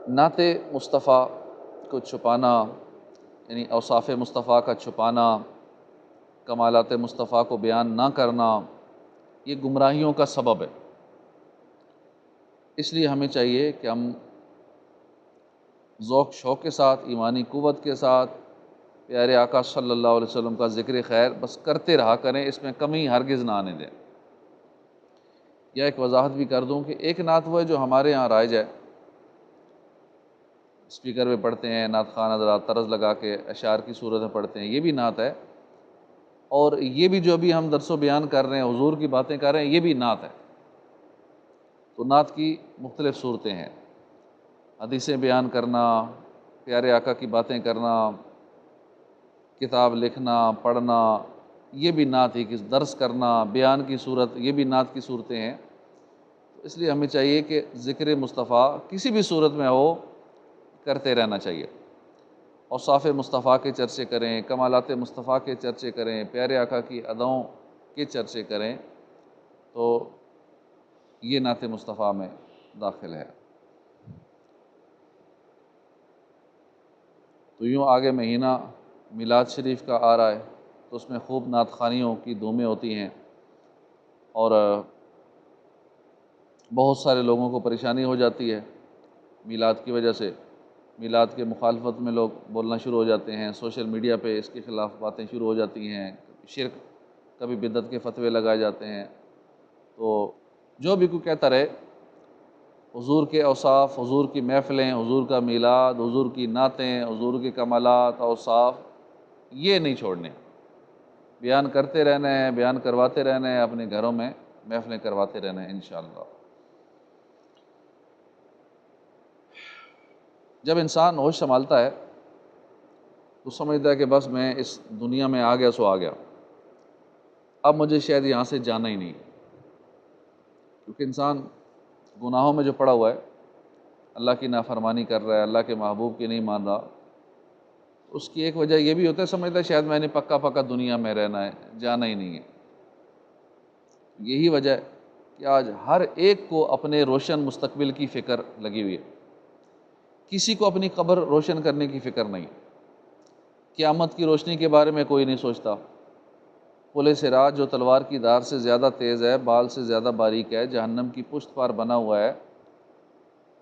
نعت مصطفیٰ کو چھپانا، یعنی اوصاف مصطفیٰ کا چھپانا، کمالات مصطفیٰ کو بیان نہ کرنا، یہ گمراہیوں کا سبب ہے۔ اس لیے ہمیں چاہیے کہ ہم ذوق شوق کے ساتھ، ایمانی قوت کے ساتھ پیارے آقا صلی اللہ علیہ وسلم کا ذکر خیر بس کرتے رہا کریں، اس میں کمی ہرگز نہ آنے دیں۔ یا ایک وضاحت بھی کر دوں کہ ایک نعت وہ ہے جو ہمارے یہاں رائج ہے، اسپیکر پہ پڑھتے ہیں، نعت خوان حضرات طرز لگا کے اشعار کی صورت میں پڑھتے ہیں، یہ بھی نعت ہے، اور یہ بھی جو ابھی ہم درس و بیان کر رہے ہیں، حضور کی باتیں کر رہے ہیں، یہ بھی نعت ہے۔ تو نعت کی مختلف صورتیں ہیں، حدیثیں بیان کرنا، پیارے آقا کی باتیں کرنا، کتاب لکھنا، پڑھنا، یہ بھی نعت ہی کی، درس کرنا، بیان کی صورت، یہ بھی نعت کی صورتیں ہیں۔ تو اس لیے ہمیں چاہیے کہ ذکر مصطفیٰ کسی بھی صورت میں ہو کرتے رہنا چاہیے، اوصاف مصطفیٰ کے چرچے کریں، کمالات مصطفیٰ کے چرچے کریں، پیارے آقا کی اداؤں کے چرچے کریں، تو یہ نعت مصطفیٰ میں داخل ہے۔ تو یوں آگے مہینہ میلاد شریف کا آ رہا ہے، تو اس میں خوب نعت خوانیوں کی دھومیں ہوتی ہیں، اور بہت سارے لوگوں کو پریشانی ہو جاتی ہے میلاد کی وجہ سے، میلاد کے مخالفت میں لوگ بولنا شروع ہو جاتے ہیں، سوشل میڈیا پہ اس کے خلاف باتیں شروع ہو جاتی ہیں، شرک، کبھی بدعت کے فتوے لگائے جاتے ہیں۔ تو جو بھی کوئی کہتا رہے، حضور کے اوصاف، حضور کی محفلیں، حضور کا میلاد، حضور کی نعتیں، حضور کے کمالات، اوصاف، یہ نہیں چھوڑنے، بیان کرتے رہنا ہے، بیان کرواتے رہنا ہے، اپنے گھروں میں محفلیں کرواتے رہنا ہے انشاءاللہ۔ جب انسان ہوش سنبھالتا ہے تو سمجھتا ہے کہ بس میں اس دنیا میں آ گیا سو آ گیا، اب مجھے شاید یہاں سے جانا ہی نہیں، کیونکہ انسان گناہوں میں جو پڑا ہوا ہے، اللہ کی نافرمانی کر رہا ہے، اللہ کے محبوب کی نہیں مان رہا، اس کی ایک وجہ یہ بھی ہوتا ہے، سمجھتا ہے شاید میں نے پکا پکا دنیا میں رہنا ہے، جانا ہی نہیں ہے۔ یہی وجہ ہے کہ آج ہر ایک کو اپنے روشن مستقبل کی فکر لگی ہوئی ہے، کسی کو اپنی قبر روشن کرنے کی فکر نہیں، قیامت کی روشنی کے بارے میں کوئی نہیں سوچتا۔ پل صراط جو تلوار کی دھار سے زیادہ تیز ہے، بال سے زیادہ باریک ہے، جہنم کی پشت پر بنا ہوا ہے،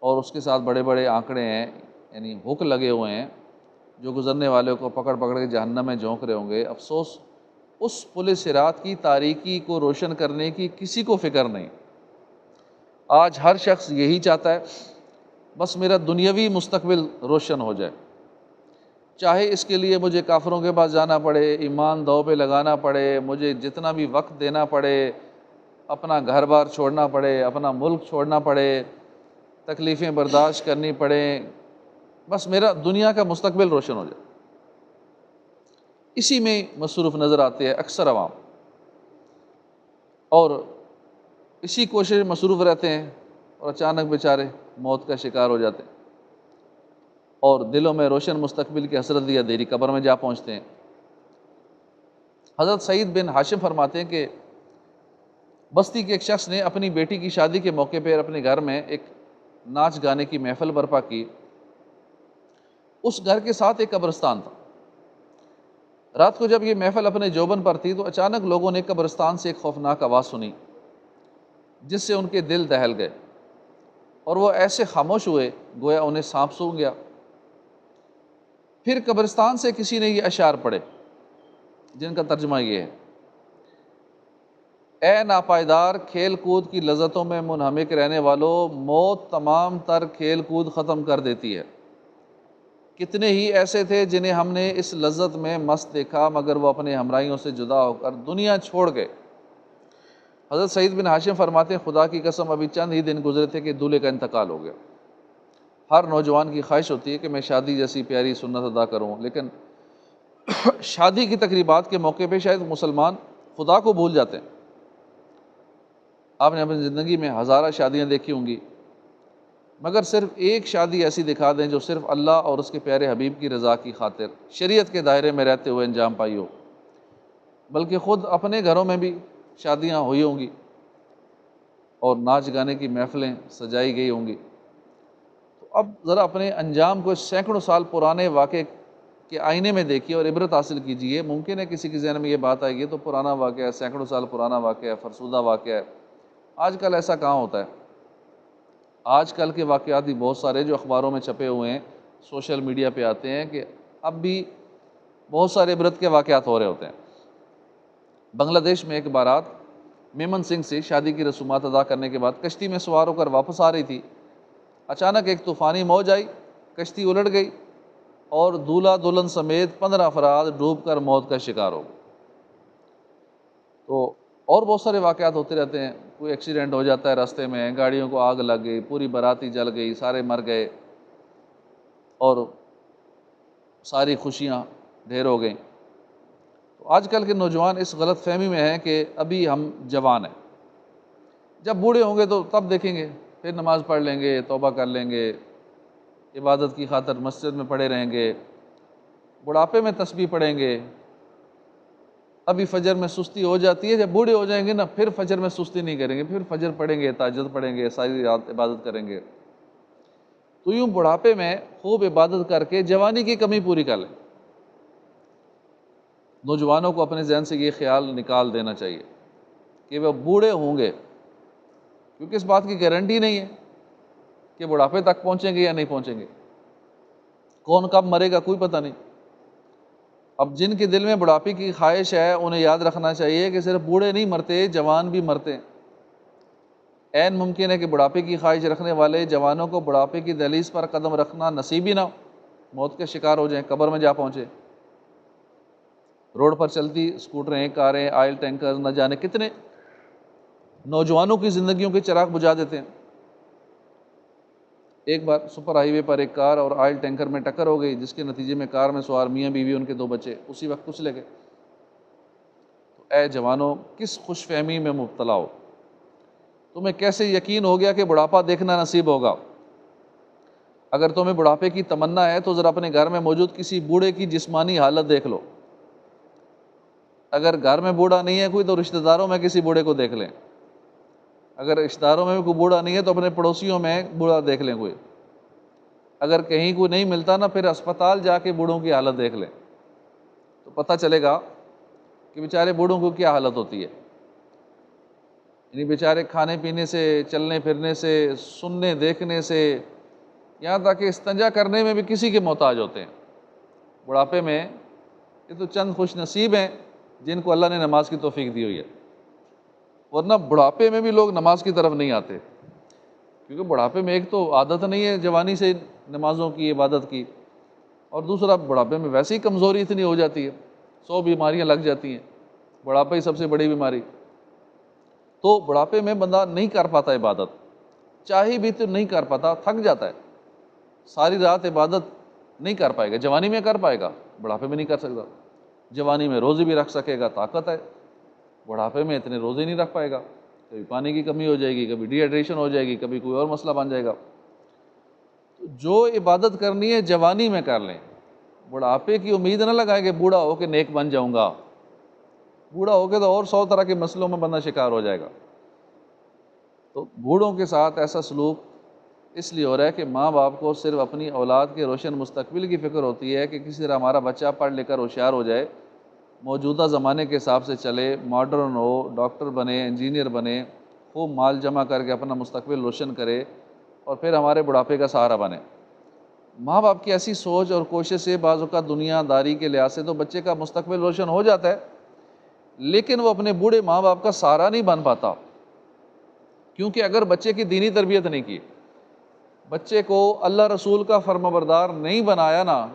اور اس کے ساتھ بڑے بڑے آنکڑے ہیں، یعنی ہک لگے ہوئے ہیں، جو گزرنے والے کو پکڑ پکڑ کے جہنم میں جھونک رہے ہوں گے۔ افسوس، اس پل صراط کی تاریکی کو روشن کرنے کی کسی کو فکر نہیں۔ آج ہر شخص یہی چاہتا ہے، بس میرا دنیاوی مستقبل روشن ہو جائے، چاہے اس کے لیے مجھے کافروں کے پاس جانا پڑے، ایمان داؤ پہ لگانا پڑے، مجھے جتنا بھی وقت دینا پڑے، اپنا گھر بار چھوڑنا پڑے، اپنا ملک چھوڑنا پڑے، تکلیفیں برداشت کرنی پڑیں، بس میرا دنیا کا مستقبل روشن ہو جائے۔ اسی میں مصروف نظر آتے ہیں اکثر عوام، اور اسی کوشش میں مصروف رہتے ہیں، اور اچانک بیچارے موت کا شکار ہو جاتے ہیں، اور دلوں میں روشن مستقبل کی حسرت لیا دیری قبر میں جا پہنچتے ہیں۔ حضرت سعید بن ہاشم فرماتے ہیں کہ بستی کے ایک شخص نے اپنی بیٹی کی شادی کے موقع پر اپنے گھر میں ایک ناچ گانے کی محفل برپا کی۔ اس گھر کے ساتھ ایک قبرستان تھا۔ رات کو جب یہ محفل اپنے جوبن پر تھی تو اچانک لوگوں نے قبرستان سے ایک خوفناک آواز سنی، جس سے ان کے دل دہل گئے، اور وہ ایسے خاموش ہوئے گویا انہیں سانپ سونگھ گیا۔ پھر قبرستان سے کسی نے یہ اشعار پڑھے، جن کا ترجمہ یہ ہے: اے ناپائیدار کھیل کود کی لذتوں میں منہمک رہنے والوں، موت تمام تر کھیل کود ختم کر دیتی ہے۔ کتنے ہی ایسے تھے جنہیں ہم نے اس لذت میں مست دیکھا، مگر وہ اپنے ہمراہیوں سے جدا ہو کر دنیا چھوڑ گئے۔ حضرت سعید بن ہاشم فرماتے ہیں، خدا کی قسم ابھی چند ہی دن گزرے تھے کہ دولہے کا انتقال ہو گیا۔ ہر نوجوان کی خواہش ہوتی ہے کہ میں شادی جیسی پیاری سنت ادا کروں، لیکن شادی کی تقریبات کے موقع پہ شاید مسلمان خدا کو بھول جاتے ہیں۔ آپ نے اپنی زندگی میں ہزارہ شادیاں دیکھی ہوں گی، مگر صرف ایک شادی ایسی دکھا دیں جو صرف اللہ اور اس کے پیارے حبیب کی رضا کی خاطر شریعت کے دائرے میں رہتے ہوئے انجام پائی ہو، بلکہ خود اپنے گھروں میں بھی شادیاں ہوئی ہوں گی اور ناچ گانے کی محفلیں سجائی گئی ہوں گی۔ تو اب ذرا اپنے انجام کو سینکڑوں سال پرانے واقعے کے آئینے میں دیکھیے اور عبرت حاصل کیجیے۔ ممکن ہے کسی کے ذہن میں یہ بات آئے گی تو پرانا واقعہ ہے، سینکڑوں سال پرانا واقعہ ہے، فرسودہ واقعہ ہے۔ آج کل ایسا کہاں ہوتا ہے؟ آج کل کے واقعات بھی بہت سارے جو اخباروں میں چھپے ہوئے ہیں، سوشل میڈیا پہ آتے ہیں، کہ اب بھی بہت سارے عبرت کے واقعات ہو رہے ہوتے ہیں۔ بنگلہ دیش میں ایک بارات میمن سنگھ سے شادی کی رسومات ادا کرنے کے بعد کشتی میں سوار ہو کر واپس آ رہی تھی، اچانک ایک طوفانی موج آئی، کشتی الٹ گئی اور دولہا دلہن سمیت 15 افراد ڈوب کر موت کا شکار ہو گئے۔ تو اور بہت سارے واقعات ہوتے رہتے ہیں، کوئی ایکسیڈنٹ ہو جاتا ہے راستے میں، گاڑیوں کو آگ لگ گئی، پوری باراتی جل گئی، سارے مر گئے اور ساری خوشیاں ڈھیر ہو گئیں۔ تو آج کل کے نوجوان اس غلط فہمی میں ہیں کہ ابھی ہم جوان ہیں، جب بوڑھے ہوں گے تو تب دیکھیں گے، پھر نماز پڑھ لیں گے، توبہ کر لیں گے، عبادت کی خاطر مسجد میں پڑے رہیں گے، بڑھاپے میں تسبیح پڑھیں گے۔ ابھی فجر میں سستی ہو جاتی ہے، جب بوڑھے ہو جائیں گے نا پھر فجر میں سستی نہیں کریں گے، پھر فجر پڑھیں گے، تہجد پڑھیں گے، ساری رات عبادت کریں گے۔ تو یوں بڑھاپے میں خوب عبادت کر کے جوانی کی کمی پوری کر لیں۔ نوجوانوں کو اپنے ذہن سے یہ خیال نکال دینا چاہیے کہ وہ بوڑھے ہوں گے، کیونکہ اس بات کی گارنٹی نہیں ہے کہ بڑھاپے تک پہنچیں گے یا نہیں پہنچیں گے، کون کب مرے گا کوئی پتہ نہیں۔ اب جن کے دل میں بڑھاپے کی خواہش ہے انہیں یاد رکھنا چاہیے کہ صرف بوڑھے نہیں مرتے، جوان بھی مرتے ہیں۔ عین ممکن ہے کہ بڑھاپے کی خواہش رکھنے والے جوانوں کو بڑھاپے کی دہلیز پر قدم رکھنا نصیب ہی نہ ہو، موت کے شکار ہو جائیں، قبر میں جا پہنچے۔ روڈ پر چلتی اسکوٹریں، کاریں، آئل ٹینکر نہ جانے کتنے نوجوانوں کی زندگیوں کے چراغ بجھا دیتے ہیں۔ ایک بار سپر ہائی وے پر ایک کار اور آئل ٹینکر میں ٹکر ہو گئی، جس کے نتیجے میں کار میں سوار میاں بیوی ان کے 2 بچے اسی وقت کچلے گئے۔ تو اے جوانوں، کس خوش فہمی میں مبتلا ہو؟ تمہیں کیسے یقین ہو گیا کہ بڑھاپا دیکھنا نصیب ہوگا؟ اگر تمہیں بڑھاپے کی تمنا ہے تو ذرا اپنے گھر میں موجود کسی بوڑھے کی جسمانی حالت دیکھ لو۔ اگر گھر میں بوڑھا نہیں ہے کوئی تو رشتہ داروں میں کسی بوڑھے کو دیکھ لیں، اگر رشتہ داروں میں بھی کوئی بوڑھا نہیں ہے تو اپنے پڑوسیوں میں بوڑھا دیکھ لیں کوئی، اگر کہیں کوئی نہیں ملتا نا پھر اسپتال جا کے بوڑھوں کی حالت دیکھ لیں، تو پتہ چلے گا کہ بیچارے بوڑھوں کو کیا حالت ہوتی ہے۔ یعنی بیچارے کھانے پینے سے، چلنے پھرنے سے، سننے دیکھنے سے، یہاں تک کہ استنجا کرنے میں بھی کسی کے محتاج ہوتے ہیں۔ بڑھاپے میں یہ تو چند خوش نصیب ہیں جن کو اللہ نے نماز کی توفیق دی ہوئی ہے، ورنہ بڑھاپے میں بھی لوگ نماز کی طرف نہیں آتے، کیونکہ بڑھاپے میں ایک تو عادت نہیں ہے جوانی سے نمازوں کی، عبادت کی، اور دوسرا بڑھاپے میں ویسے ہی کمزوری اتنی ہو جاتی ہے، 100 بیماریاں لگ جاتی ہیں، بڑھاپا ہی سب سے بڑی بیماری۔ تو بڑھاپے میں بندہ نہیں کر پاتا عبادت، چاہے بھی تو نہیں کر پاتا، تھک جاتا ہے، ساری رات عبادت نہیں کر پائے گا۔ جوانی میں کر پائے گا، بڑھاپے میں نہیں کر سکتا۔ جوانی میں روزے بھی رکھ سکے گا، طاقت ہے، بڑھاپے میں اتنے روزے نہیں رکھ پائے گا، کبھی پانی کی کمی ہو جائے گی، کبھی ڈی ہائیڈریشن ہو جائے گی، کبھی کوئی اور مسئلہ بن جائے گا۔ تو جو عبادت کرنی ہے جوانی میں کر لیں، بڑھاپے کی امید نہ لگائیں کہ بوڑھا ہو کے نیک بن جاؤں گا، بوڑھا ہو کے تو اور 100 طرح کے مسئلوں میں بندہ شکار ہو جائے گا۔ تو بوڑھوں کے ساتھ ایسا سلوک اس لیے ہو رہا ہے کہ ماں باپ کو صرف اپنی اولاد کے روشن مستقبل کی فکر ہوتی ہے کہ کسی طرح ہمارا بچہ پڑھ لکھ کر ہوشیار ہو جائے، موجودہ زمانے کے حساب سے چلے، ماڈرن ہو، ڈاکٹر بنے، انجینئر بنے، خوب مال جمع کر کے اپنا مستقبل روشن کرے اور پھر ہمارے بڑھاپے کا سہارا بنے۔ ماں باپ کی ایسی سوچ اور کوشش سے بعض اوقات دنیا داری کے لحاظ سے تو بچے کا مستقبل روشن ہو جاتا ہے، لیکن وہ اپنے بوڑھے ماں باپ کا سہارا نہیں بن پاتا، کیونکہ اگر بچے کی دینی تربیت نہیں کی، بچے کو اللہ رسول کا فرما بردار نہیں بنایا نا،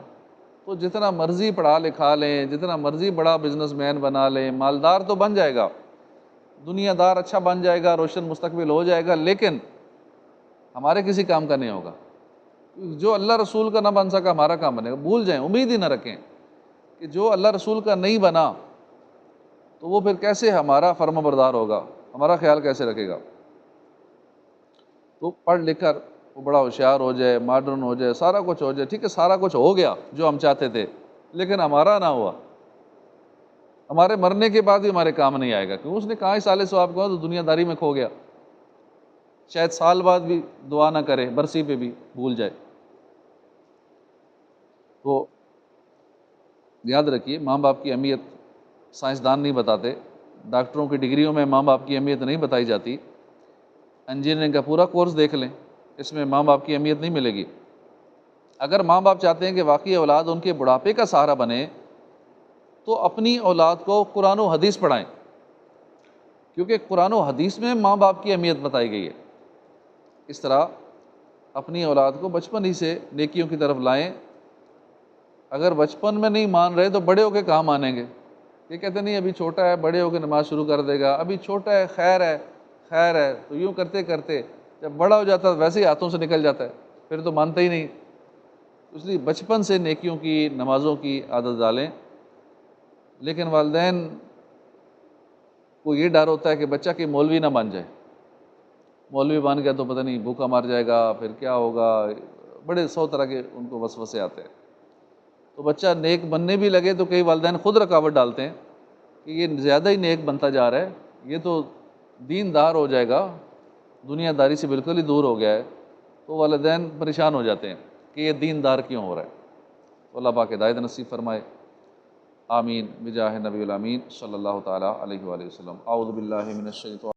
تو جتنا مرضی پڑھا لکھا لیں، جتنا مرضی بڑا بزنس مین بنا لیں، مالدار تو بن جائے گا، دنیا دار اچھا بن جائے گا، روشن مستقبل ہو جائے گا، لیکن ہمارے کسی کام کا نہیں ہوگا۔ جو اللہ رسول کا نہ بن سکا ہمارا کام بنے گا؟ بھول جائیں، امید ہی نہ رکھیں کہ جو اللہ رسول کا نہیں بنا تو وہ پھر کیسے ہمارا فرما بردار ہوگا، ہمارا خیال کیسے رکھے گا؟ تو پڑھ لکھ کر وہ بڑا ہوشیار ہو جائے، ماڈرن ہو جائے، سارا کچھ ہو جائے، ٹھیک ہے سارا کچھ ہو گیا جو ہم چاہتے تھے، لیکن ہمارا نہ ہوا، ہمارے مرنے کے بعد بھی ہمارے کام نہیں آئے گا، کیونکہ اس نے کہا ہی سال ثواب کو تو دنیا داری میں کھو گیا، شاید سال بعد بھی دعا نہ کرے، برسی پہ بھی بھول جائے۔ تو یاد رکھیے، ماں باپ کی اہمیت سائنسدان نہیں بتاتے، ڈاکٹروں کی ڈگریوں میں ماں باپ کی اہمیت نہیں بتائی جاتی، انجینئرنگ کا پورا کورس دیکھ لیں، اس میں ماں باپ کی اہمیت نہیں ملے گی۔ اگر ماں باپ چاہتے ہیں کہ واقعی اولاد ان کے بڑھاپے کا سہارا بنے تو اپنی اولاد کو قرآن و حدیث پڑھائیں، کیونکہ قرآن و حدیث میں ماں باپ کی اہمیت بتائی گئی ہے۔ اس طرح اپنی اولاد کو بچپن ہی سے نیکیوں کی طرف لائیں۔ اگر بچپن میں نہیں مان رہے تو بڑے ہو کے کہاں مانیں گے؟ یہ کہتے نہیں ابھی چھوٹا ہے، بڑے ہو کے نماز شروع کر دے گا، ابھی چھوٹا ہے، خیر ہے خیر ہے، تو یوں کرتے کرتے جب بڑا ہو جاتا ہے ویسے ہی ہاتھوں سے نکل جاتا ہے، پھر تو مانتا ہی نہیں۔ اس لیے بچپن سے نیکیوں کی، نمازوں کی عادت ڈالیں۔ لیکن والدین کو یہ ڈر ہوتا ہے کہ بچہ کہ مولوی نہ بن جائے، مولوی بن گیا تو پتہ نہیں بھوکا مار جائے گا، پھر کیا ہوگا، بڑے 100 طرح کے ان کو وسوسے آتے ہیں۔ تو بچہ نیک بننے بھی لگے تو کئی والدین خود رکاوٹ ڈالتے ہیں کہ یہ زیادہ ہی نیک بنتا جا رہا ہے، یہ تو دین دار ہو جائے گا، دنیا داری سے بالکل ہی دور ہو گیا ہے، تو والدین پریشان ہو جاتے ہیں کہ یہ دین دار کیوں ہو رہا ہے۔ تو اللہ پاک ہدایت نصیب فرمائے، آمین بجاہ نبی الامین صلی اللہ تعالیٰ علیہ وآلہ وسلم۔ اعوذ باللہ من الشیطان